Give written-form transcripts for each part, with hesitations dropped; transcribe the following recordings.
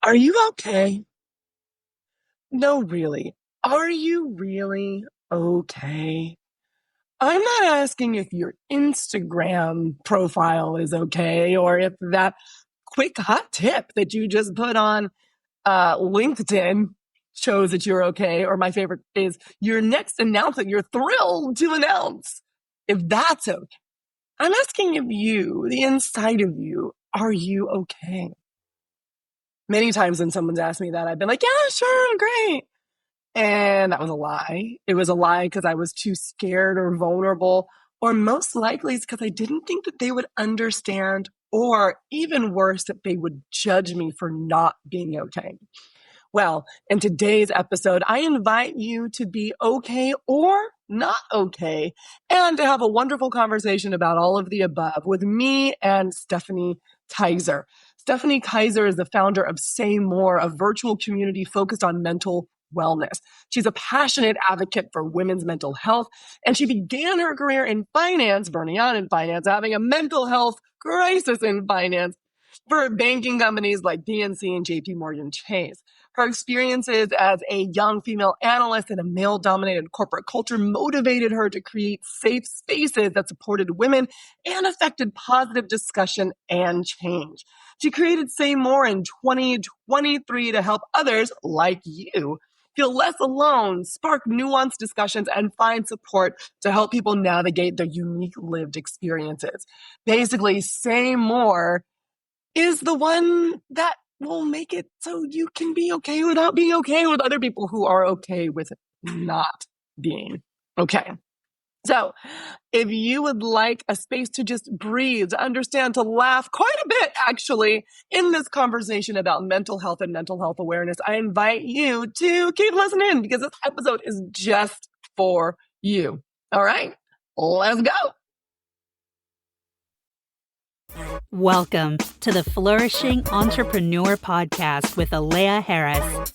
Are you okay? No, really. Are you really okay? I'm not asking if your Instagram profile is okay or if that quick hot tip that you just put on LinkedIn shows that you're okay. Or my favorite is your next announcement you're thrilled to announce. If that's okay. I'm asking of you, the inside of you, are you okay? Many times when someone's asked me that, I've been like, yeah, sure, I'm great. And that was a lie. It was a lie because I was too scared or vulnerable, or most likely it's because I didn't think that they would understand, or even worse, that they would judge me for not being okay. Well, in today's episode, I invite you to be okay or not okay, and to have a wonderful conversation about all of the above with me and Stephanie Kaiser. Stephanie Kaiser is the founder of Saymore, a virtual community focused on mental wellness. She's a passionate advocate for women's mental health, and she began her career in finance, burning out in finance, having a mental health crisis in finance for banking companies like PNC and JP Morgan Chase. Her experiences as a young female analyst in a male-dominated corporate culture motivated her to create safe spaces that supported women and affected positive discussion and change. She created Say More in 2023 to help others like you feel less alone, spark nuanced discussions, and find support to help people navigate their unique lived experiences. Basically, Say More is the one that will make it so you can be okay without being okay with other people who are okay with not being okay. So if you would like a space to just breathe, to understand, to laugh quite a bit, actually, in this conversation about mental health and mental health awareness, I invite you to keep listening because this episode is just for you. All right, let's go. Welcome to the Flourishing Entrepreneur podcast with Alea Harris.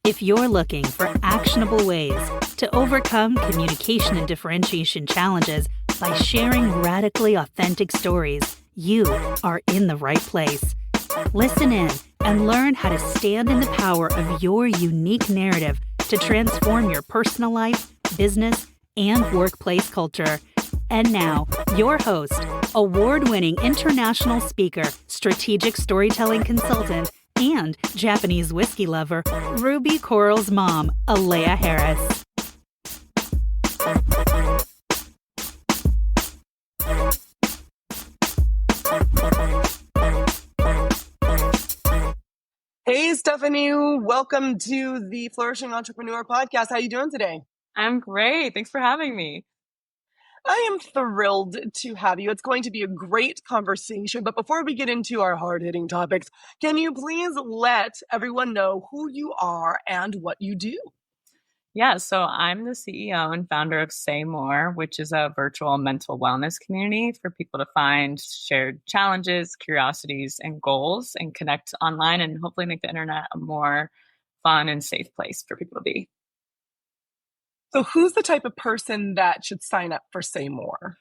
If you're looking for actionable ways to overcome communication and differentiation challenges by sharing radically authentic stories, you are in the right place. Listen in and learn how to stand in the power of your unique narrative to transform your personal life, business, and workplace culture. And now, your host, award-winning international speaker, strategic storytelling consultant, and Japanese whiskey lover, Ruby Coral's mom, Alea Harris. Hey, Stephanie. Welcome to the Flourishing Entrepreneur podcast. How are you doing today? I'm great. Thanks for having me. I am thrilled to have you. It's going to be a great conversation. But before we get into our hard-hitting topics, can you please let everyone know who you are and what you do? Yeah, so I'm the CEO and founder of Say More, which is a virtual mental wellness community for people to find shared challenges, curiosities, and goals and connect online and hopefully make the internet a more fun and safe place for people to be. So who's the type of person that should sign up for Say More?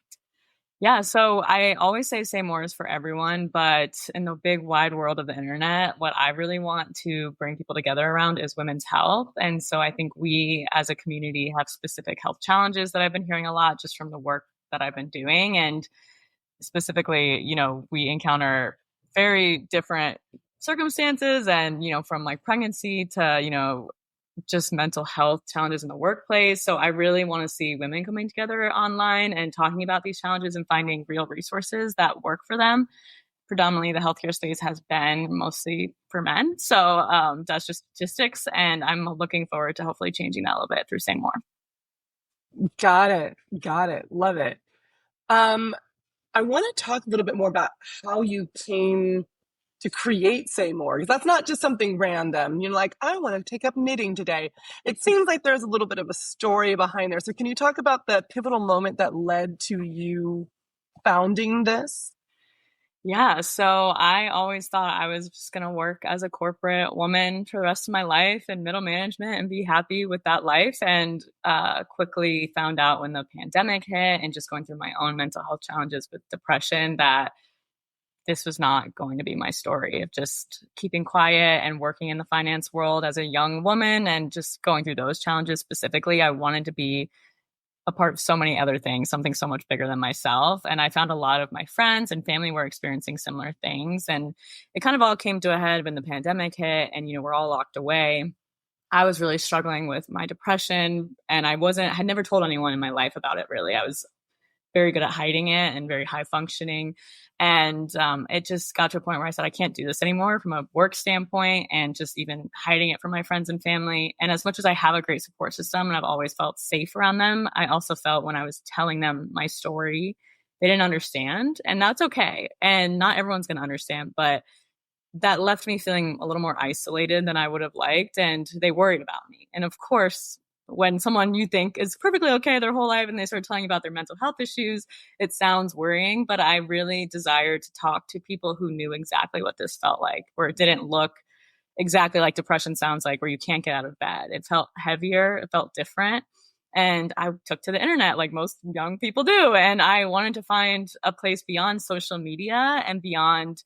Yeah, so I always say more is for everyone, but in the big wide world of the internet, what I really want to bring people together around is women's health. And so I think we as a community have specific health challenges that I've been hearing a lot just from the work that I've been doing. And specifically, we encounter very different circumstances and, from like pregnancy to, just mental health challenges in the workplace. So I really want to see women coming together online and talking about these challenges and finding real resources that work for them. Predominantly, the healthcare space has been mostly for men. So that's just statistics. And I'm looking forward to hopefully changing that a little bit through Say More. Got it. Love it. I want to talk a little bit more about how you came to create Say More, because that's not just something random. You're like, I want to take up knitting today. It seems like there's a little bit of a story behind there. So can you talk about the pivotal moment that led to you founding this? Yeah, so I always thought I was just going to work as a corporate woman for the rest of my life in middle management and be happy with that life. And quickly found out when the pandemic hit and just going through my own mental health challenges with depression that this was not going to be my story of just keeping quiet and working in the finance world as a young woman and just going through those challenges specifically. I wanted to be a part of so many other things, something so much bigger than myself. And I found a lot of my friends and family were experiencing similar things. And it kind of all came to a head when the pandemic hit and, we're all locked away. I was really struggling with my depression and I had never told anyone in my life about it really. I was very good at hiding it and very high functioning. And it just got to a point where I said, I can't do this anymore from a work standpoint and just even hiding it from my friends and family. And as much as I have a great support system and I've always felt safe around them, I also felt when I was telling them my story, they didn't understand. And that's okay. And not everyone's going to understand, but that left me feeling a little more isolated than I would have liked. And they worried about me. And of course, when someone you think is perfectly okay their whole life and they start telling you about their mental health issues, it sounds worrying, but I really desired to talk to people who knew exactly what this felt like, where it didn't look exactly like depression sounds like, where you can't get out of bed. It felt heavier. It felt different. And I took to the internet like most young people do. And I wanted to find a place beyond social media and beyond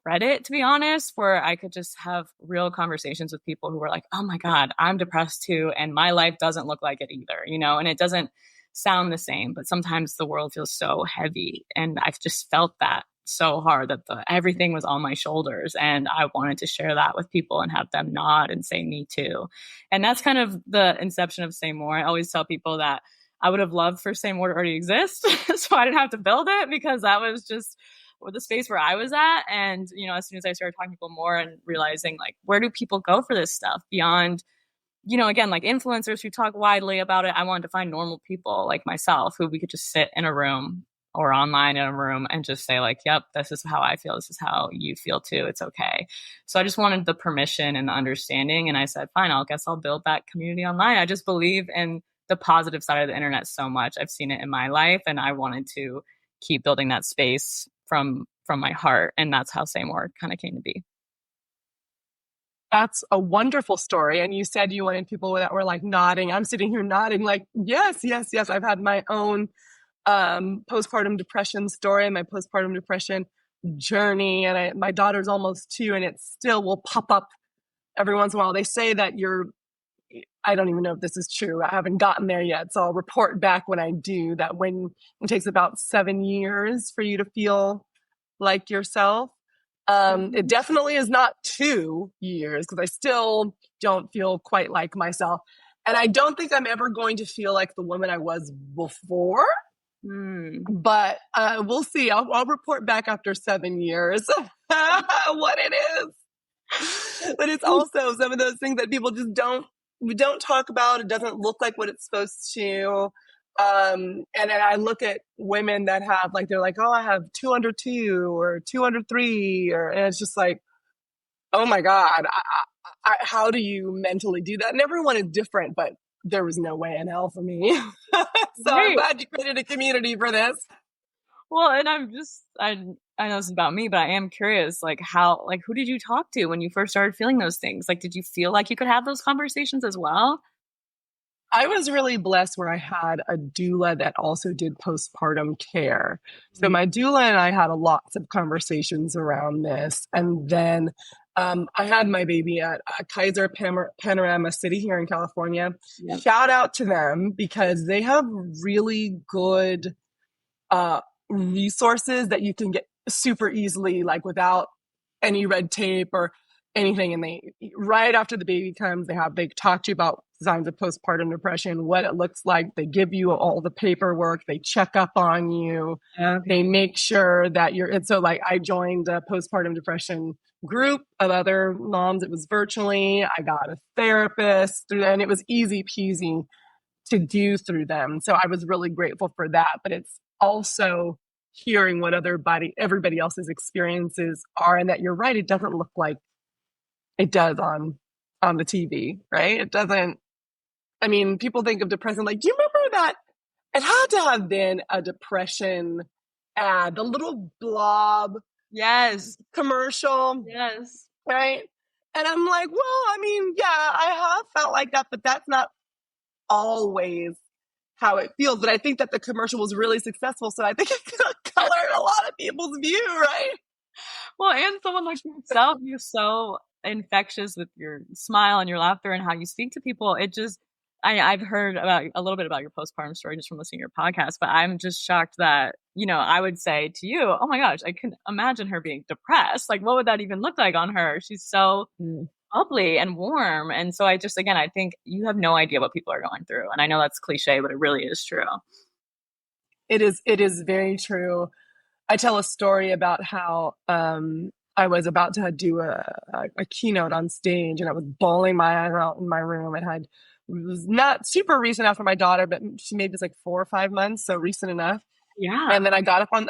Reddit, to be honest, where I could just have real conversations with people who were like, oh my God, I'm depressed too. And my life doesn't look like it either, and it doesn't sound the same, but sometimes the world feels so heavy. And I've just felt that so hard that everything was on my shoulders. And I wanted to share that with people and have them nod and say, me too. And that's kind of the inception of Say More. I always tell people that I would have loved for Say More to already exist. So I didn't have to build it because that was just the space where I was at. And, as soon as I started talking to people more and realizing like, where do people go for this stuff beyond, again, like influencers who talk widely about it, I wanted to find normal people like myself who we could just sit in a room or online in a room and just say like, yep, this is how I feel. This is how you feel too. It's okay. So I just wanted the permission and the understanding. And I said, fine, I'll build that community online. I just believe in the positive side of the internet so much. I've seen it in my life and I wanted to keep building that space from my heart. And that's how Say More kind of came to be. That's a wonderful story. And you said you wanted people that were like nodding. I'm sitting here nodding like, yes. I've had my own postpartum depression story, my postpartum depression journey. And my daughter's almost 2 and it still will pop up every once in a while. They say that I don't even know if this is true. I haven't gotten there yet. So I'll report back when I do that when it takes about 7 years for you to feel like yourself. It definitely is not 2 years because I still don't feel quite like myself. And I don't think I'm ever going to feel like the woman I was before. But we'll see. I'll report back after 7 years what it is. But it's also some of those things that people just we don't talk about. It doesn't look like what it's supposed to. And then I look at women that have they're like, oh, I have 202 or 203, and it's just like, oh my God, how do you mentally do that? And everyone is different, but there was no way in hell for me. So right. I'm glad you created a community for this. Well, and I know this is about me, but I am curious, who did you talk to when you first started feeling those things? Did you feel like you could have those conversations as well? I was really blessed where I had a doula that also did postpartum care. So my doula and I had lots of conversations around this. And then I had my baby at Kaiser Panorama City here in California. Yep. Shout out to them because they have really good resources that you can get super easily, without any red tape or anything. And they, right after the baby comes, they talk to you about signs of postpartum depression, what it looks like. They give you all the paperwork. They check up on you. Okay. They make sure that and so I joined a postpartum depression group of other moms. It was virtually. I got a therapist through that, and it was easy peasy to do through them. So I was really grateful for that. But it's also hearing what everybody else's experiences are, and that you're right, it doesn't look like it does on the TV, right? It doesn't. I mean, people think of depression do you remember that? It had to have been a depression ad, the little blob. Yes. Commercial. Yes. Right? And I'm like, well, I mean, yeah, I have felt like that, but that's not always how it feels. But I think that the commercial was really successful. So I think it colored a lot of people's view, right? Well, and someone like yourself, you're so infectious with your smile and your laughter and how you speak to people. It just, I've heard about a little bit about your postpartum story just from listening to your podcast, but I'm just shocked that, I would say to you, oh my gosh, I can imagine her being depressed. Like, what would that even look like on her? She's so bubbly and warm. And so again, I think you have no idea what people are going through. And I know that's cliche, but it really is true. It is very true. I tell a story about how I was about to do a keynote on stage, and I was bawling my eyes out in my room. It was not super recent after my daughter, but she made this like 4 or 5 months, so recent enough. Yeah. And then I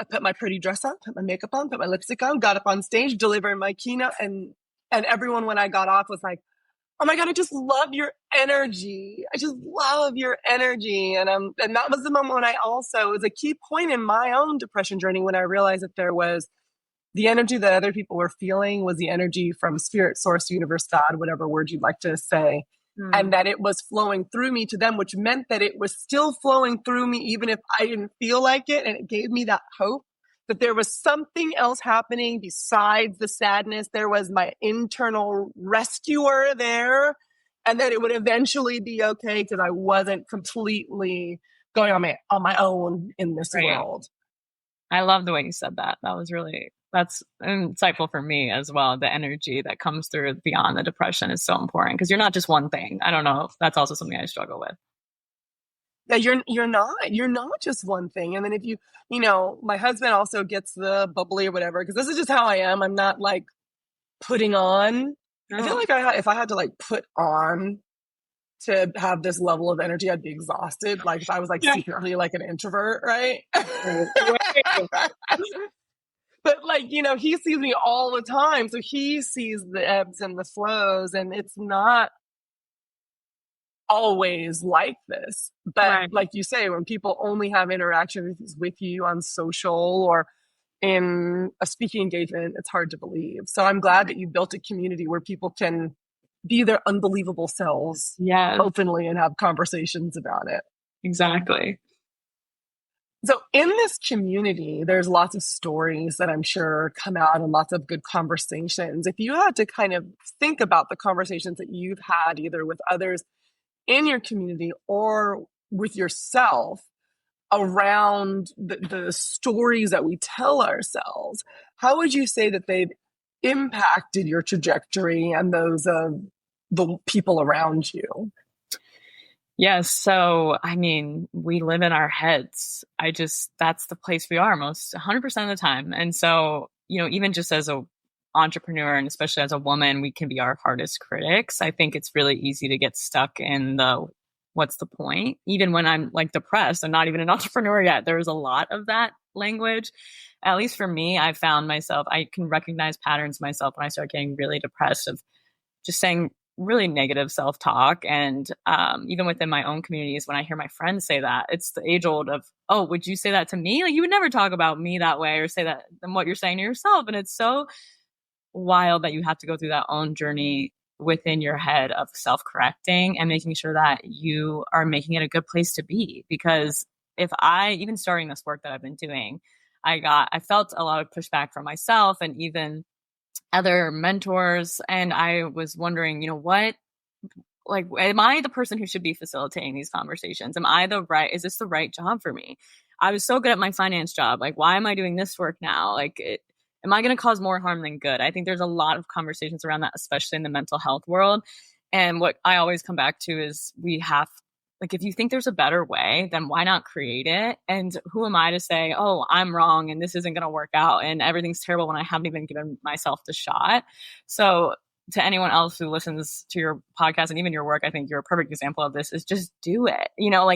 put my pretty dress on, put my makeup on, put my lipstick on, got up on stage, delivered my keynote, and everyone when I got off was like, "Oh my God, I just love your energy. I just love your energy." And that was the moment when it was a key point in my own depression journey when I realized that there was the energy that other people were feeling was the energy from spirit, source, universe, God, whatever word you'd like to say. And that it was flowing through me to them, which meant that it was still flowing through me, even if I didn't feel like it. And it gave me that hope that there was something else happening besides the sadness. There was my internal rescuer there, and that it would eventually be okay because I wasn't completely going on my own in this world. I love the way you said that. That's insightful for me as well. The energy that comes through beyond the depression is so important because you're not just one thing. I don't know if that's also something I struggle with. Yeah, you're not just one thing. And then if my husband also gets the bubbly or whatever, because this is just how I am. I'm not like putting on. I feel like if I had to like put on to have this level of energy, I'd be exhausted. Like if I was like secretly like an introvert, right? But like, he sees me all the time. So he sees the ebbs and the flows, and it's not always like this. But like you say, when people only have interactions with you on social or in a speaking engagement, it's hard to believe. So I'm glad that you built a community where people can be their unbelievable selves openly and have conversations about it. Exactly. So in this community, there's lots of stories that I'm sure come out and lots of good conversations. If you had to kind of think about the conversations that you've had either with others in your community or with yourself around the stories that we tell ourselves, how would you say that they've impacted your trajectory and those of the people around you? Yes. So, I mean, we live in our heads. That's the place we are most 100% of the time. And so, even just as a entrepreneur and especially as a woman, we can be our hardest critics. I think it's really easy to get stuck in what's the point? Even when I'm like depressed, I'm not even an entrepreneur yet. There's a lot of that language. At least for me, I found myself, I can recognize patterns myself when I start getting really depressed of just saying really negative self-talk. And even within my own communities, when I hear my friends say that, it's the age old of, oh, would you say that to me? Like you would never talk about me that way or say that than what you're saying to yourself. And it's so wild that you have to go through that own journey within your head of self-correcting and making sure that you are making it a good place to be. Because even starting this work that I've been doing, I felt a lot of pushback from myself and even other mentors. And I was wondering, am I the person who should be facilitating these conversations? Is this the right job for me? I was so good at my finance job. Like, why am I doing this work now? Am I going to cause more harm than good? I think there's a lot of conversations around that, especially in the mental health world. And what I always come back to is if you think there's a better way, then why not create it? And who am I to say, oh, I'm wrong and this isn't going to work out and everything's terrible when I haven't even given myself the shot? So to anyone else who listens to your podcast and even your work, I think you're a perfect example of this, is just do it.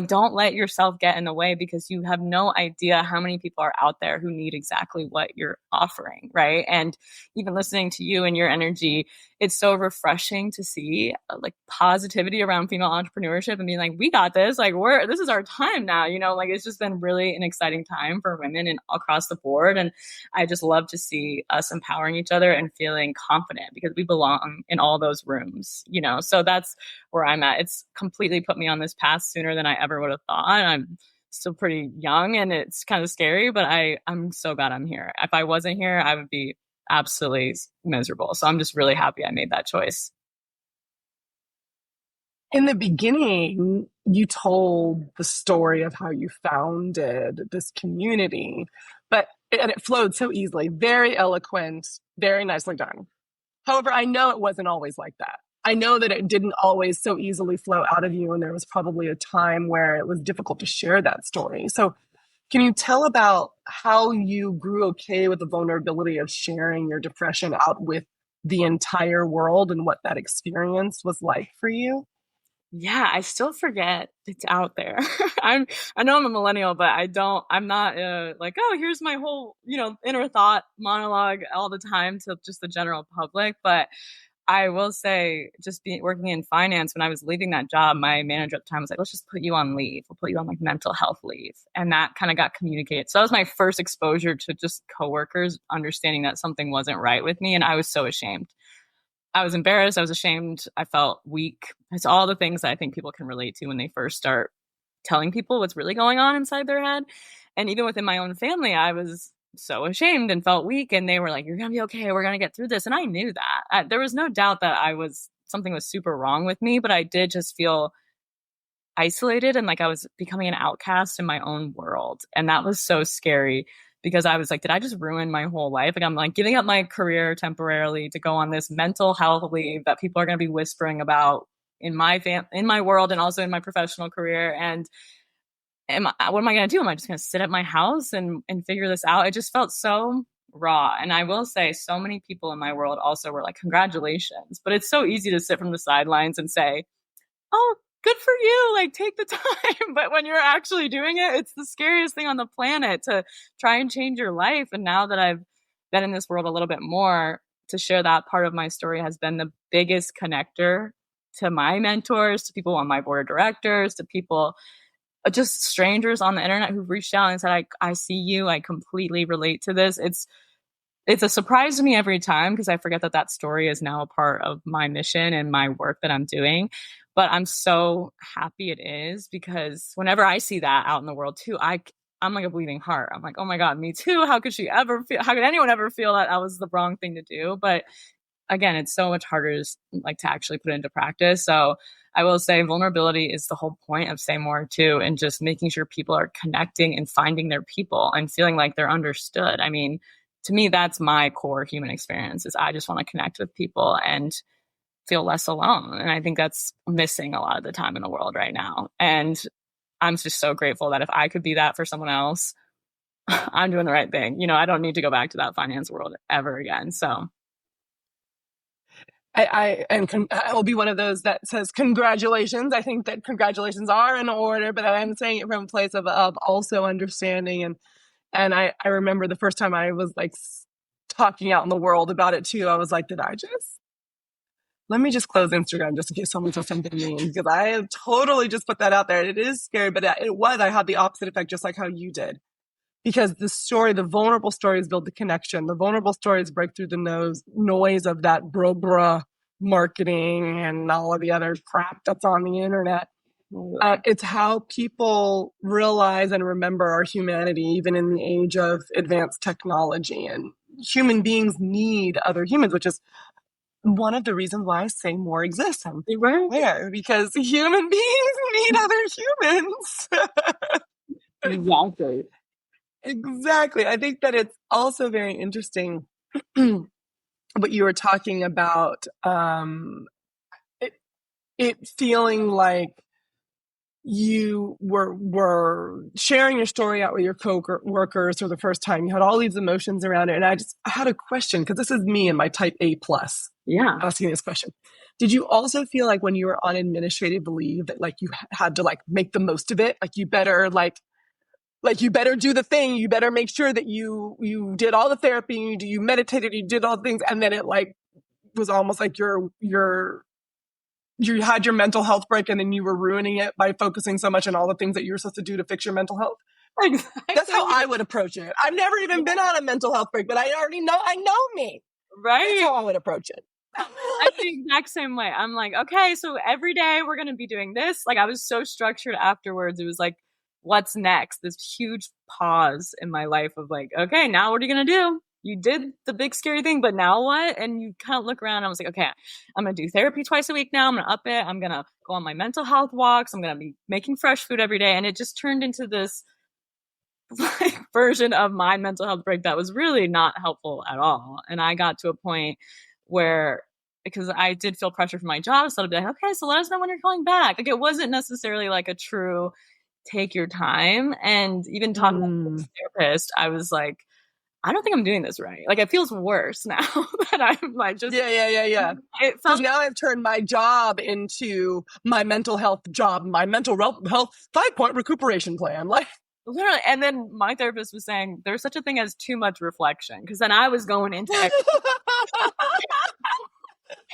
Don't let yourself get in the way because you have no idea how many people are out there who need exactly what you're offering, right? And even listening to you and your energy, it's so refreshing to see positivity around female entrepreneurship and being like, we got this, this is our time now, it's just been really an exciting time for women and across the board. And I just love to see us empowering each other and feeling confident because we belong in all those rooms, so that's where I'm at. It's completely put me on this path sooner than I ever would have thought. I'm still pretty young and it's kind of scary, but I'm so glad I'm here. If I wasn't here, absolutely miserable. So I'm just really happy I made that choice. In the beginning, you told the story of how you founded this community, and it flowed so easily, very eloquent, very nicely done. However, I know it wasn't always like that. I know that it didn't always so easily flow out of you, and there was probably a time where it was difficult to share that story. So can you tell about how you grew okay with the vulnerability of sharing your depression out with the entire world and what that experience was like for you? Yeah, I still forget it's out there. I know I'm a millennial, but I'm not like, oh, here's my whole, inner thought monologue all the time to just the general public. But I will say, just working in finance, when I was leaving that job, my manager at the time was like, let's just put you on leave. We'll put you on like mental health leave. And that kind of got communicated. So that was my first exposure to just coworkers understanding that something wasn't right with me. And I was so ashamed. I was embarrassed. I was ashamed. I felt weak. It's all the things that I think people can relate to when they first start telling people what's really going on inside their head. And even within my own family, I was so ashamed and felt weak. And they were like, you're going to be okay. We're going to get through this. And I knew that. There was no doubt that something was super wrong with me, but I did just feel isolated and like I was becoming an outcast in my own world. And that was so scary because I was like, did I just ruin my whole life? Like I'm like giving up my career temporarily to go on this mental health leave that people are going to be whispering about in my world and also in my professional career. And what am I going to do? Am I just going to sit at my house and figure this out? It just felt so raw. And I will say so many people in my world also were like, congratulations. But it's so easy to sit from the sidelines and say, oh, good for you. Like, take the time. But when you're actually doing it, it's the scariest thing on the planet to try and change your life. And now that I've been in this world a little bit more, to share that part of my story has been the biggest connector to my mentors, to people on my board of directors, to people, just strangers on the internet who've reached out and said, I see you. I completely relate to this. It's a surprise to me every time because I forget that story is now a part of my mission and my work that I'm doing. But I'm so happy it is because whenever I see that out in the world too, I'm like a bleeding heart. I'm like, oh my God, me too. How could anyone ever feel that was the wrong thing to do? But again, it's so much harder to actually put it into practice. So I will say vulnerability is the whole point of Say More too, and just making sure people are connecting and finding their people and feeling like they're understood. I mean, to me, that's my core human experience is I just want to connect with people and feel less alone. And I think that's missing a lot of the time in the world right now. And I'm just so grateful that if I could be that for someone else, I'm doing the right thing. I don't need to go back to that finance world ever again. So I will be one of those that says congratulations. I think that congratulations are in order, but I'm saying it from a place of also understanding. And I remember the first time I was like talking out in the world about it too. I was like, let me just close Instagram just in case someone says something mean, because I have totally just put that out there. And it is scary, but I had the opposite effect, just like how you did. Because the vulnerable stories build the connection. The vulnerable stories break through the noise of that bro marketing and all of the other crap that's on the internet. It's how people realize and remember our humanity, even in the age of advanced technology. And human beings need other humans, which is one of the reasons why Say More exists. I'm aware, because human beings need other humans. exactly. Exactly. I think that it's also very interesting what you were talking about, it feeling like you were sharing your story out with your co-workers for the first time. You had all these emotions around it. And I had a question, because this is me and my type A+. Yeah. Asking this question. Did you also feel like when you were on administrative leave that like you had to like make the most of it? Like you better you better do the thing. You better make sure that you did all the therapy, you meditated, you did all the things. And then it like was almost like you had your mental health break and then you were ruining it by focusing so much on all the things that you were supposed to do to fix your mental health. Exactly. That's how I would approach it. I've never even been on a mental health break, but I know me. Right. That's how I would approach it. I'm the exact same way. I'm like, okay, so every day we're going to be doing this. Like I was so structured afterwards. It was like, what's next? This huge pause in my life of like, okay, now what are you going to do? you did the big scary thing, but now what? And you kind of look around and I was like, okay, I'm going to do therapy twice a week now. I'm going to up it. I'm going to go on my mental health walks. I'm going to be making fresh food every day. And it just turned into this like version of my mental health break that was really not helpful at all. And I got to a point where, because I did feel pressure from my job, so I'd be like, okay, so let us know when you're going back. Like, it wasn't necessarily like a true take your time. And even talking to a therapist, I was like, I don't think I'm doing this right. Like, it feels worse now that I'm like just Yeah. Because now I've turned my job into my mental health job, my mental health 5-point recuperation plan. Like, literally. And then my therapist was saying there's such a thing as too much reflection, because then I was going into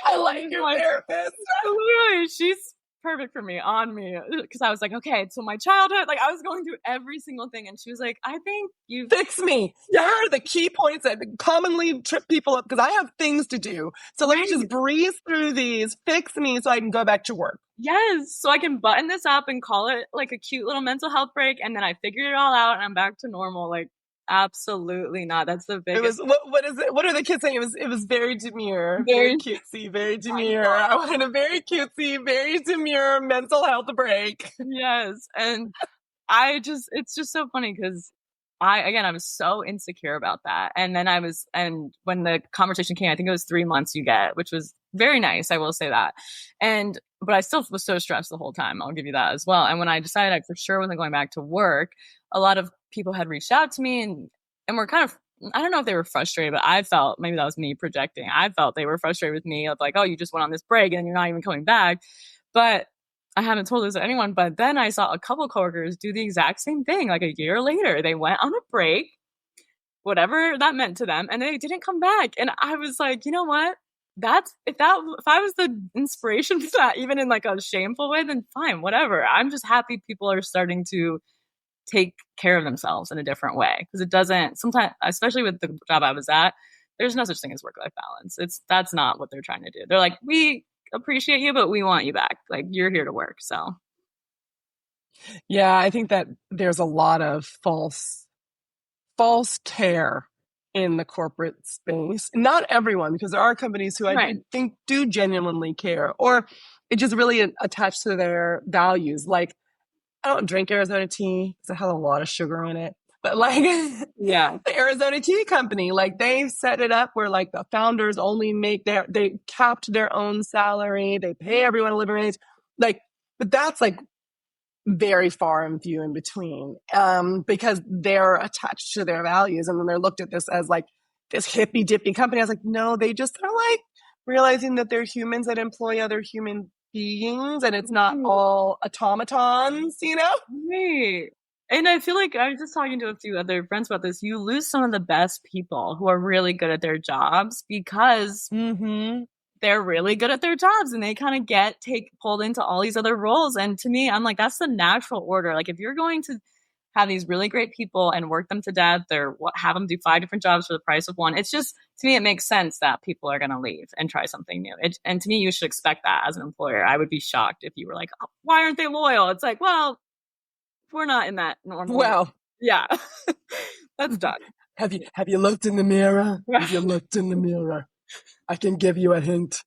I like your therapist. Literally, she's perfect for me, on me, because I was like, okay, so my childhood, like I was going through every single thing, and she was like, I think you fix me. Here are the key points that commonly trip people up, because I have things to do. So let me just breeze through these, fix me so I can go back to work. Yes, so I can button this up and call it like a cute little mental health break, and then I figured it all out and I'm back to normal. Like, absolutely not. That's the biggest. It was what is it? What are the kids saying? It was very demure, very cutesy, very demure. I wanted a very cutesy, very demure mental health break. Yes, and it's just so funny because I was so insecure about that. And then and when the conversation came, I think it was 3 months you get, which was very nice. I will say that. But I still was so stressed the whole time. I'll give you that as well. And when I decided I for sure wasn't going back to work, a lot of people had reached out to me and were kind of, I don't know if they were frustrated, but I felt, maybe that was me projecting. I felt they were frustrated with me of like, oh, you just went on this break and you're not even coming back. But I haven't told this to anyone, but then I saw a couple coworkers do the exact same thing. Like a year later, they went on a break, whatever that meant to them, and they didn't come back. And I was like, you know what? If I was the inspiration for that, even in like a shameful way, then fine, whatever. I'm just happy people are starting to take care of themselves in a different way, because it doesn't sometimes, especially with the job I was at, there's no such thing as work-life balance. That's not what they're trying to do. They're like, we appreciate you, but we want you back. Like, you're here to work. So yeah, I think that there's a lot of false tear in the corporate space. Not everyone, because there are companies who I think do genuinely care, or it just really attached to their values. Like, I don't drink Arizona tea because it has a lot of sugar in it. But like, yeah, the Arizona Tea Company, like they set it up where like the founders only they capped their own salary. They pay everyone a living wage. Like, but that's like very far and few in between, because they're attached to their values. And then they're looked at this as like this hippy dippy company. I was like, no, they just are like realizing that they're humans that employ other human beings, and it's not all automatons, you know? Right. And I feel like I was just talking to a few other friends about this. You lose some of the best people who are really good at their jobs because they're really good at their jobs, and they kind of pulled into all these other roles. And to me, I'm like, that's the natural order. Like, if you're going to have these really great people and work them to death, or have them do 5 different jobs for the price of one, it's just, to me, it makes sense that people are going to leave and try something new. And to me, you should expect that as an employer. I would be shocked if you were like, oh, why aren't they loyal? It's like, well, we're not in that normal. Well, yeah, that's done. Have you looked in the mirror? Have you looked in the mirror? I can give you a hint.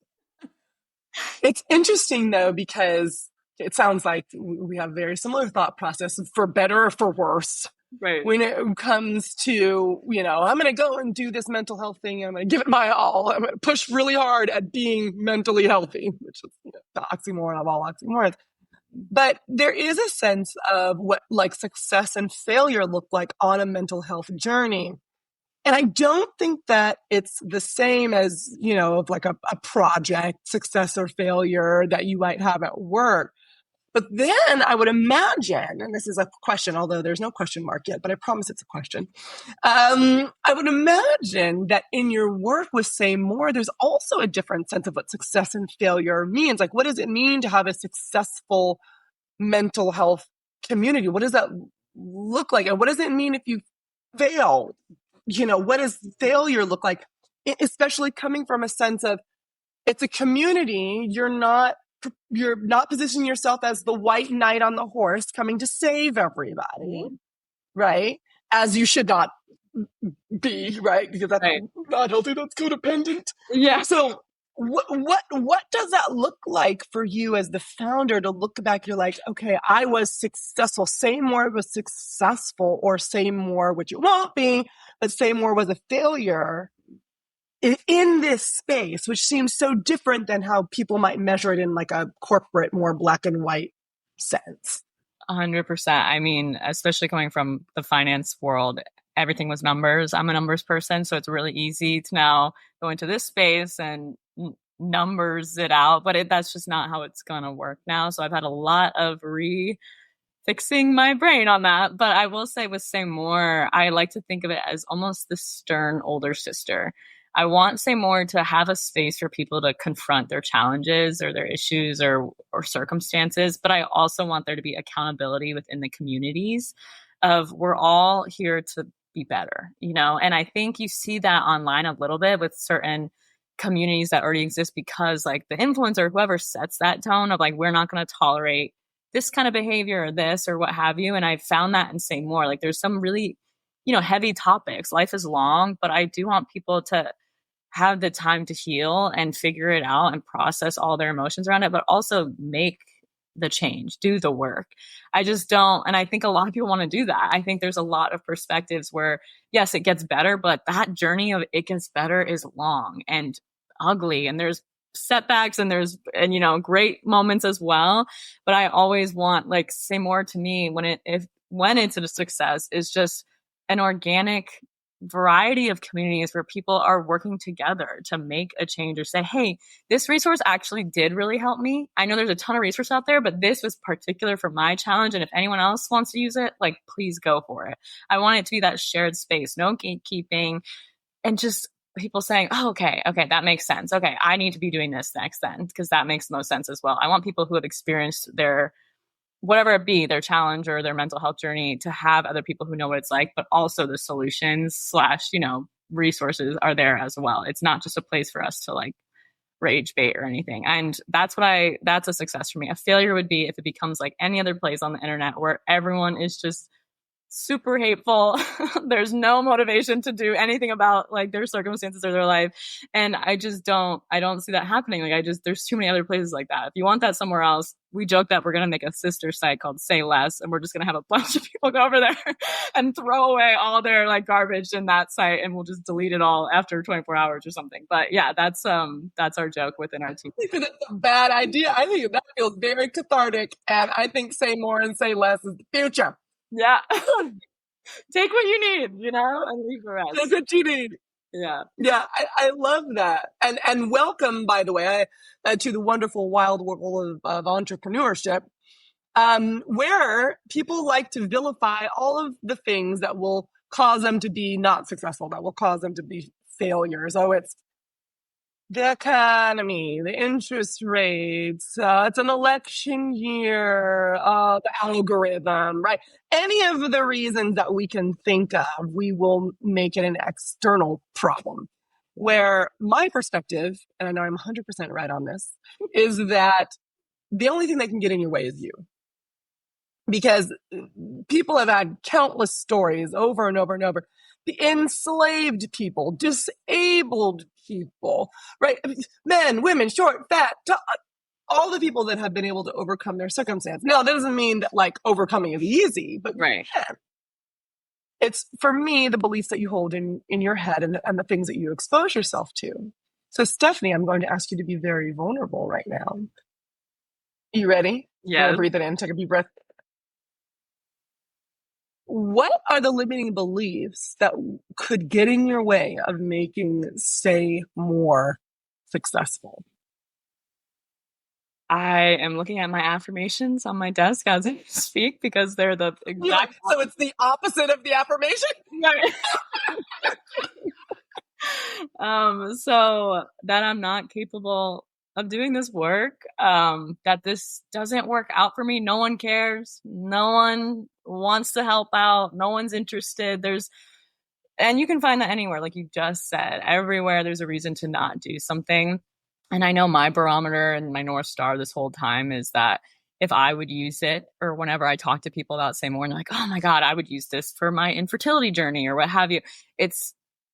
It's interesting though, because it sounds like we have very similar thought process, for better or for worse. Right. When it comes to, I'm going to go and do this mental health thing. I'm going to give it my all. I'm going to push really hard at being mentally healthy, which is the oxymoron of all oxymorons. But there is a sense of what like success and failure look like on a mental health journey. And I don't think that it's the same as, like a project success or failure that you might have at work. But then I would imagine, and this is a question, although there's no question mark yet, but I promise it's a question. I would imagine that in your work with Saymore, there's also a different sense of what success and failure means. Like, what does it mean to have a successful mental health community? What does that look like? And what does it mean if you fail? What does failure look like? Especially coming from a sense of, it's a community. You're not positioning yourself as the white knight on the horse coming to save everybody, right? As you should not be, right? Because that's Right. not healthy. That's codependent. Yeah. So what does that look like for you as the founder to look back? You're like, okay, I was successful. Say more was successful, or say more, which it won't be, but say more was a failure in this space, which seems so different than how people might measure it in like a corporate, more black and white sense. 100%. I mean, especially coming from the finance world, everything was numbers. I'm a numbers person, so it's really easy to now go into this space and numbers it out, but that's just not how it's going to work now. So I've had a lot of fixing my brain on that. But I will say with Say More, I like to think of it as almost the stern older sister. I want Say More to have a space for people to confront their challenges or their issues or circumstances. But I also want there to be accountability within the communities of we're all here to be better, you know? And I think you see that online a little bit with certain communities that already exist, because like the influencer, whoever sets that tone of like, we're not going to tolerate this kind of behavior or this or what have you. And I found that in Say More, like there's some really, you know, heavy topics. Life is long, but I do want people to have the time to heal and figure it out and process all their emotions around it, but also make the change, do the work. I just don't. And I think a lot of people want to do that. I think there's a lot of perspectives where, yes, it gets better, but that journey of it gets better is long and ugly. And there's setbacks and you know, great moments as well. But I always want, like, Say More to me, when it's a success, is just an organic variety of communities where people are working together to make a change or say, hey, this resource actually did really help me. I know there's a ton of resources out there, but this was particular for my challenge. And if anyone else wants to use it, like, please go for it. I want it to be that shared space, no gatekeeping, and just people saying, oh, okay, that makes sense. Okay, I need to be doing this next then, because that makes the most sense as well. I want people who have experienced their, whatever it be, their challenge or their mental health journey, to have other people who know what it's like, but also the solutions / you know, resources are there as well. It's not just a place for us to like rage bait or anything. And that's a success for me. A failure would be if it becomes like any other place on the internet where everyone is just super hateful. There's no motivation to do anything about like their circumstances or their life. And I don't see that happening. Like there's too many other places like that. If you want that somewhere else, we joke that we're going to make a sister site called Say Less, and we're just going to have a bunch of people go over there and throw away all their like garbage in that site, and we'll just delete it all after 24 hours or something. But yeah, that's our joke within our team. I think that's a bad idea. I think that feels very cathartic, and I think Say More and Say Less is the future. Yeah. Take what you need, you know, and leave the rest. Take what you need. Yeah. Yeah, I love that. And welcome, by the way, to the wonderful wild world of entrepreneurship, where people like to vilify all of the things that will cause them to be not successful, that will cause them to be failures. Oh, it's the economy, the interest rates, it's an election year, the algorithm, right? Any of the reasons that we can think of, we will make it an external problem. Where my perspective, and I know I'm 100% right on this, is that the only thing that can get in your way is you. Because people have had countless stories over and over and over. The enslaved people, disabled people, right? Men, women, short, fat, all the people that have been able to overcome their circumstance. Now, that doesn't mean that like overcoming is easy, but right. Yeah. It's, for me, the beliefs that you hold in your head and the things that you expose yourself to. So, Stephanie, I'm going to ask you to be very vulnerable right now. Are you ready? Yeah. Breathe it in, take a deep breath. What are the limiting beliefs that could get in your way of making Say More successful? I am looking at my affirmations on my desk as I speak, because they're the exact. So it's the opposite of the affirmation? So that I'm not capable of doing this work, that this doesn't work out for me. No one cares. No one wants to help out. No one's interested. And you can find that anywhere, like you just said. Everywhere there's a reason to not do something. And I know my barometer and my North Star this whole time is that if I would use it, or whenever I talk to people about Say More and they're like, oh my God, I would use this for my infertility journey or what have you.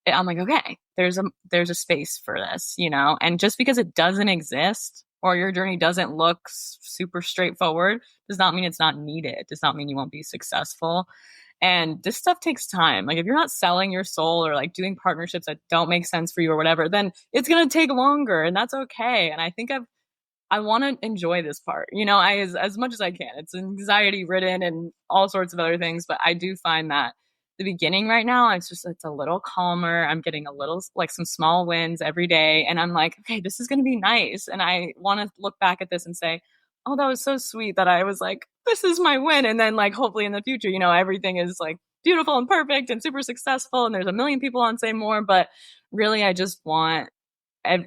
I'm like, okay, there's a space for this, you know? And just because it doesn't exist or your journey doesn't look super straightforward does not mean it's not needed. It does not mean you won't be successful. And this stuff takes time. Like if you're not selling your soul or like doing partnerships that don't make sense for you or whatever, then it's going to take longer, and that's okay. And I think I want to enjoy this part, you know, as much as I can. It's anxiety ridden and all sorts of other things, but I do find that the beginning right now, it's a little calmer. I'm getting a little, like some small wins every day. And I'm like, okay, this is going to be nice. And I want to look back at this and say, oh, that was so sweet that I was like, this is my win. And then like, hopefully in the future, you know, everything is like beautiful and perfect and super successful. And there's a million people on Say More, but really, I just want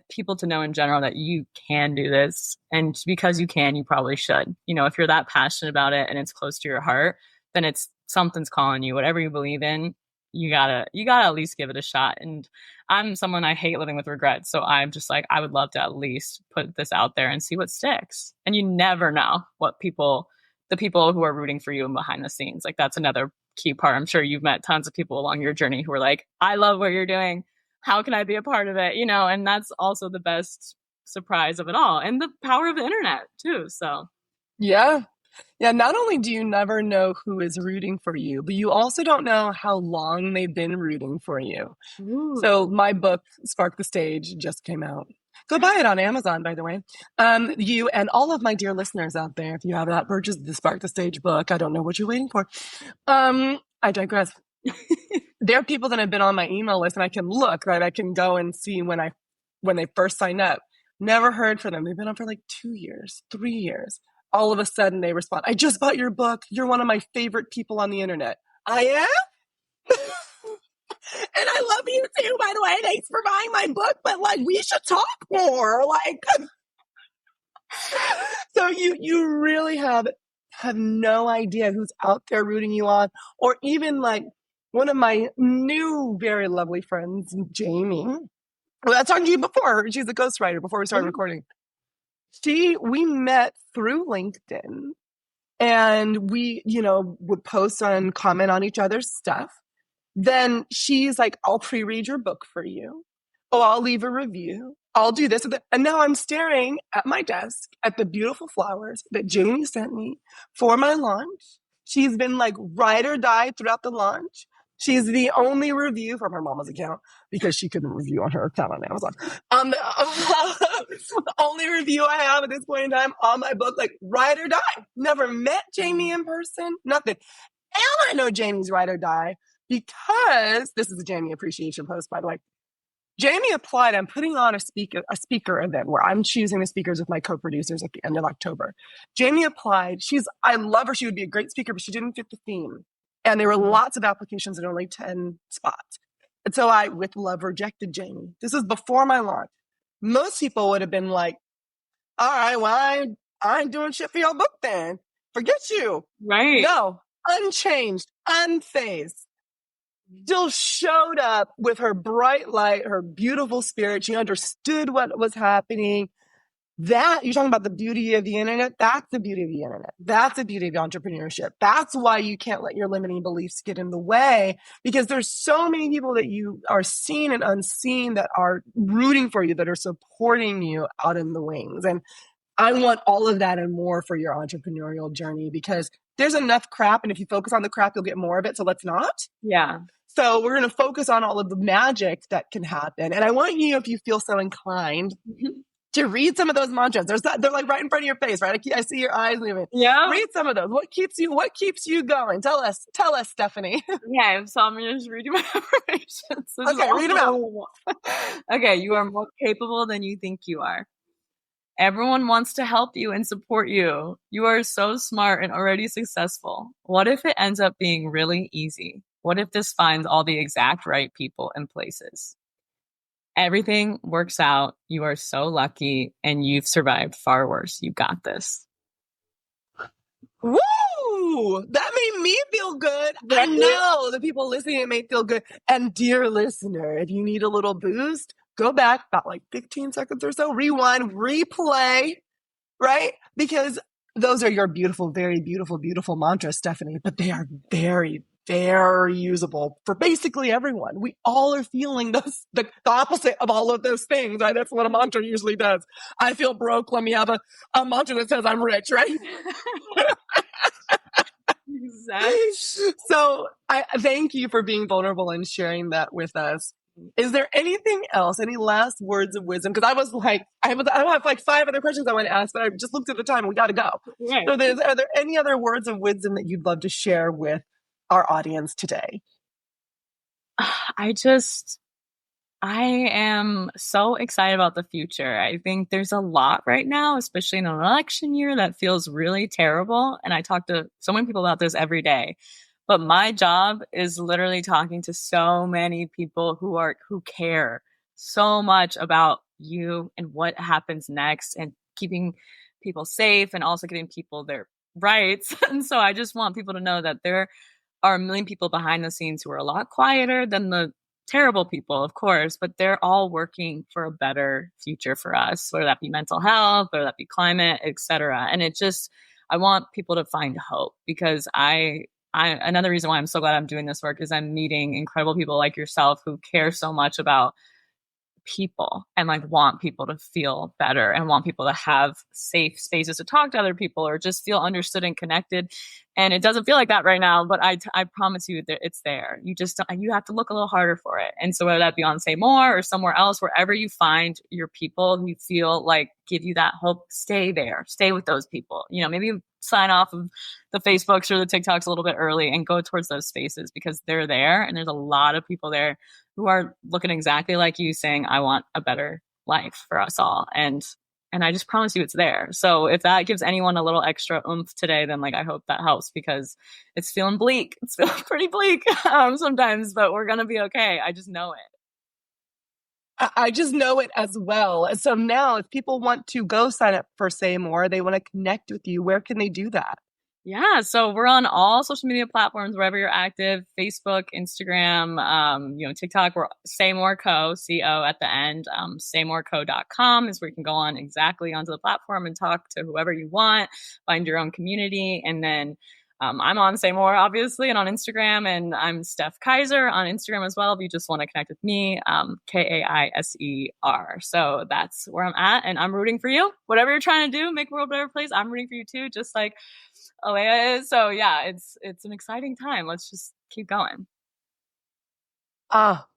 people to know in general that you can do this, and because you can, you probably should. You know, if you're that passionate about it and it's close to your heart, then it's something's calling you. Whatever you believe in, you gotta at least give it a shot. And I'm someone, I hate living with regrets, so I'm just like, I would love to at least put this out there and see what sticks. And you never know what the people who are rooting for you and behind the scenes, like that's another key part. I'm sure you've met tons of people along your journey who are like, I love what you're doing, how can I be a part of it? You know, and that's also the best surprise of it all, and the power of the internet too. So Yeah. Not only do you never know who is rooting for you, but you also don't know how long they've been rooting for you. Ooh. So my book, Spark the Stage, just came out. Go buy it on Amazon, by the way. You and all of my dear listeners out there, if you have not purchased the Spark the Stage book, I don't know what you're waiting for. I digress. There are people that have been on my email list, and I can look, right? I can go and see when they first signed up. Never heard from them. They've been on for like 2 years, 3 years. All of a sudden they respond, I just bought your book. You're one of my favorite people on the internet. I am? And I love you too, by the way. Thanks for buying my book, but like, we should talk more. Like, so you really have no idea who's out there rooting you on. Or even like one of my new, very lovely friends, Jamie. Well, I was talking to you before. She's a ghostwriter before we started recording. We met through LinkedIn, and we, you know, would post and comment on each other's stuff. Then she's like, I'll pre-read your book for you. Oh, I'll leave a review. I'll do this. And now I'm staring at my desk at the beautiful flowers that Jamie sent me for my launch. She's been like ride or die throughout the launch. She's the only review from her mama's account because she couldn't review on her account on Amazon. The only review I have at this point in time on my book, like ride or die. Never met Jamie in person, nothing. And I know Jamie's ride or die because this is a Jamie appreciation post, by the way. Jamie applied. I'm putting on a speaker event where I'm choosing the speakers with my co-producers at the end of October. Jamie applied. I love her. She would be a great speaker, but she didn't fit the theme. And there were lots of applications and only 10 spots. And so I, with love, rejected Jamie. This is before my launch. Most people would have been like, all right, well, I ain't doing shit for your book then. Forget you. Right. No, unchanged, unfazed. Still showed up with her bright light, her beautiful spirit. She understood what was happening. That, you're talking about the beauty of the internet. That's the beauty of the internet. That's the beauty of entrepreneurship. That's why you can't let your limiting beliefs get in the way, because there's so many people that you are seen and unseen that are rooting for you, that are supporting you out in the wings. And I want all of that and more for your entrepreneurial journey, because there's enough crap. And if you focus on the crap, you'll get more of it. So let's not. Yeah. So we're going to focus on all of the magic that can happen. And I want you, if you feel so inclined, to read some of those mantras. They're like right in front of your face, right? I see your eyes moving. Yeah. Read some of those. What keeps you going? Tell us, Stephanie. Yeah. So I'm going to just read you my affirmations. Okay, read them out. Okay. You are more capable than you think you are. Everyone wants to help you and support you. You are so smart and already successful. What if it ends up being really easy? What if this finds all the exact right people and places? Everything works out. You are so lucky, and you've survived far worse. You got this. Woo! That made me feel good. I know the people listening, it may feel good. And dear listener, if you need a little boost, go back about like 15 seconds or so, rewind, replay, right? Because those are your beautiful, very beautiful, beautiful mantras, Stephanie, but they are very, very usable for basically everyone. We all are feeling those, the opposite of all of those things, right? That's what a mantra usually does. I feel broke. Let me have a mantra that says I'm rich, right? Exactly. So I thank you for being vulnerable and sharing that with us. Is there anything else, any last words of wisdom? Because I was like, I have like 5 other questions I want to ask, but I just looked at the time and we got to go. Right. So are there any other words of wisdom that you'd love to share with our audience today? I am so excited about the future. I think there's a lot right now, especially in an election year, that feels really terrible. And I talk to so many people about this every day. But my job is literally talking to so many people who care so much about you and what happens next, and keeping people safe and also giving people their rights. And so I just want people to know that there are a million people behind the scenes who are a lot quieter than the terrible people, of course, but they're all working for a better future for us, whether that be mental health, whether that be climate, etc. And I want people to find hope, because another reason why I'm so glad I'm doing this work is I'm meeting incredible people like yourself who care so much about people and like want people to feel better and want people to have safe spaces to talk to other people or just feel understood and connected. And it doesn't feel like that right now, but I promise you that it's there. You have to look a little harder for it. And so whether that be on Saymore or somewhere else, wherever you find your people who you feel like give you that hope, stay there, stay with those people. Maybe sign off of the Facebooks or the TikToks a little bit early and go towards those spaces, because they're there. And there's a lot of people there who are looking exactly like you, saying, I want a better life for us all. And I just promise you it's there. So if that gives anyone a little extra oomph today, then I hope that helps, because it's feeling bleak. It's feeling pretty bleak sometimes, but we're going to be okay. I just know it. I just know it as well. So now if people want to go sign up for Saymore, they want to connect with you, where can they do that? Yeah, so we're on all social media platforms wherever you're active: Facebook, Instagram, TikTok. We're Saymore Co, C-O at the end. Saymoreco.com is where you can go on exactly onto the platform and talk to whoever you want, find your own community. And then I'm on Saymore, obviously, and on Instagram, and I'm Steph Kaiser on Instagram as well if you just want to connect with me, Kaiser. So that's where I'm at, and I'm rooting for you. Whatever you're trying to do, make the world a better place, I'm rooting for you too, just like Alea is. So yeah, it's an exciting time. Let's just keep going.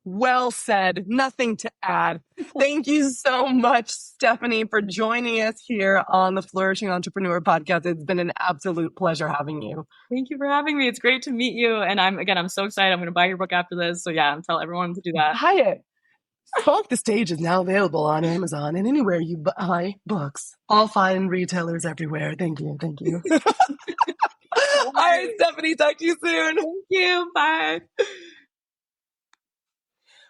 Well said. Nothing to add. Thank you so much, Stephanie, for joining us here on the Flourishing Entrepreneur podcast. It's been an absolute pleasure having you. Thank you for having me. It's great to meet you. And I'm so excited. I'm going to buy your book after this. So yeah, tell everyone to do that. Buy it. Talk the Stage is now available on Amazon and anywhere you buy books. All fine retailers everywhere. Thank you. Thank you. All right, Stephanie, talk to you soon. Thank you. Bye.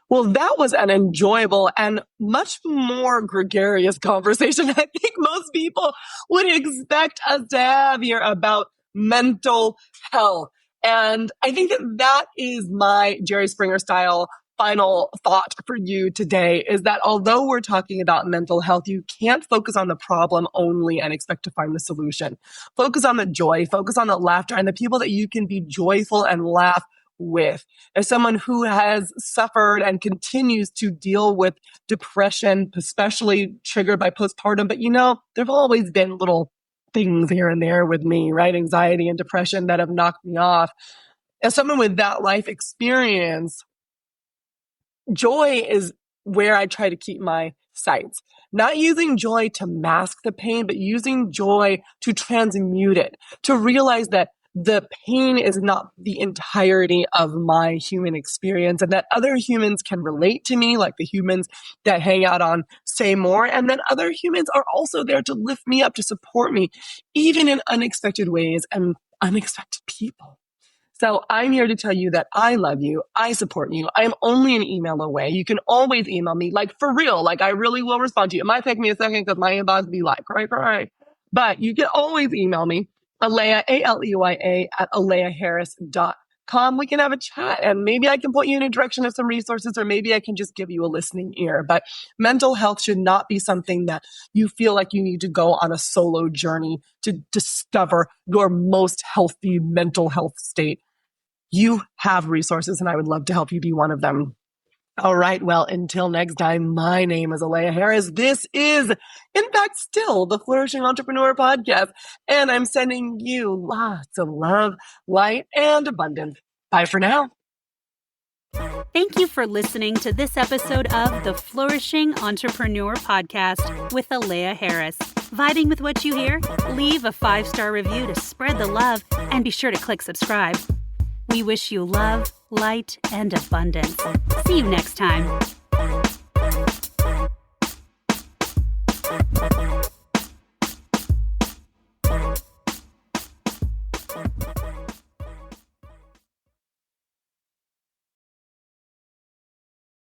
Well, that was an enjoyable and much more gregarious conversation I think most people would expect us to have here about mental health. And I think that is my Jerry Springer style final thought for you today, is that although we're talking about mental health, you can't focus on the problem only and expect to find the solution. Focus on the joy, focus on the laughter and the people that you can be joyful and laugh with. As someone who has suffered and continues to deal with depression, especially triggered by postpartum, but there've always been little things here and there with me, right? Anxiety and depression that have knocked me off. As someone with that life experience, joy is where I try to keep my sights. Not using joy to mask the pain, but using joy to transmute it, to realize that the pain is not the entirety of my human experience, and that other humans can relate to me, like the humans that hang out on Saymore, and then other humans are also there to lift me up, to support me, even in unexpected ways and unexpected people. So I'm here to tell you that I love you. I support you. I am only an email away. You can always email me, for real. I really will respond to you. It might take me a second because my inbox be cray. But you can always email me, Alea, ALEYA, at aleaharris.com. come, we can have a chat, and maybe I can point you in a direction of some resources, or maybe I can just give you a listening ear. But mental health should not be something that you feel like you need to go on a solo journey to discover your most healthy mental health state. You have resources, and I would love to help you be one of them. All right. Well, until next time, my name is Alea Harris. This is, in fact, still the Flourishing Entrepreneur podcast. And I'm sending you lots of love, light, and abundance. Bye for now. Thank you for listening to this episode of the Flourishing Entrepreneur podcast with Alea Harris. Vibing with what you hear? Leave a 5-star review to spread the love, and be sure to click subscribe. We wish you love, light, and abundance. See you next time.